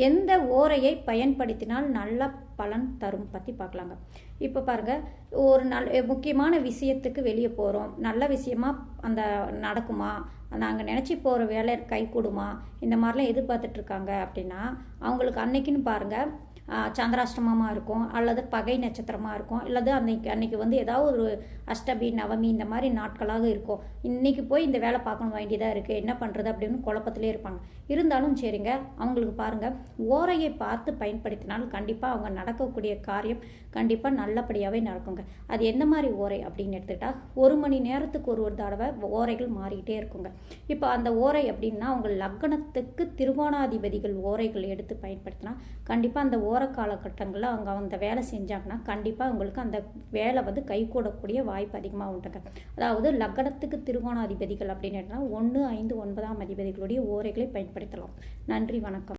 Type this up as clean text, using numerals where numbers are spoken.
எந்த ஓரையை பயன்படுத்தினால் நல்ல பலன் தரும் பற்றி பார்க்கலாங்க. இப்போ பாருங்கள், ஒரு முக்கியமான விஷயத்துக்கு வெளியே போகிறோம், நல்ல விஷயமா அந்த நடக்குமா, நாங்கள் நினச்சி போகிற வேலை கை கூடுமா, இந்த மாதிரிலாம் எதிர்பார்த்துட்ருக்காங்க அப்படின்னா அவங்களுக்கு அன்னைக்குன்னு பாருங்கள் சந்திராஷ்டமமாக இருக்கும், அல்லது பகை நட்சத்திரமாக இருக்கும், அல்லது அன்னைக்கு வந்து ஏதாவது ஒரு அஷ்டமி நவமி இந்த மாதிரி நாட்களாக இருக்கும். இன்றைக்கி போய் இந்த வேலை பார்க்கணும் வேண்டியதாக இருக்குது, என்ன பண்ணுறது அப்படின்னு குழப்பத்திலே இருப்பாங்க. இருந்தாலும் சரிங்க, அவங்களுக்கு பாருங்கள் ஓரையை பார்த்து பயன்படுத்தினால் கண்டிப்பாக அவங்க நடக்கக்கூடிய காரியம் கண்டிப்பாக நல்லபடியாகவே நடக்குங்க. அது எந்த மாதிரி ஓரை அப்படின்னு எடுத்துக்கிட்டால் 1 மணி நேரத்துக்கு ஒரு தடவை ஓரைகள் மாறிக்கிட்டே இருக்குங்க. இப்போ அந்த ஓரை அப்படின்னா உங்கள் லக்னத்துக்கு திருகோணாதிபதிகள் ஓரைகள் எடுத்து பயன்படுத்தினா கண்டிப்பாக அந்த ஓர காலகட்டங்களில் அவங்க அந்த வேலை செஞ்சாங்கன்னா கண்டிப்பாக உங்களுக்கு அந்த வேலை வந்து கைகூடக்கூடிய வாய்ப்பு அதிகமாக உண்டுங்க. அதாவது லக்னத்துக்கு திருகோணாதிபதிகள் அப்படின்னு 1, 5, 9ஆம் அதிபதிகளுடைய ஓரைகளை பயன்படுத்தலாம். நன்றி, வணக்கம்.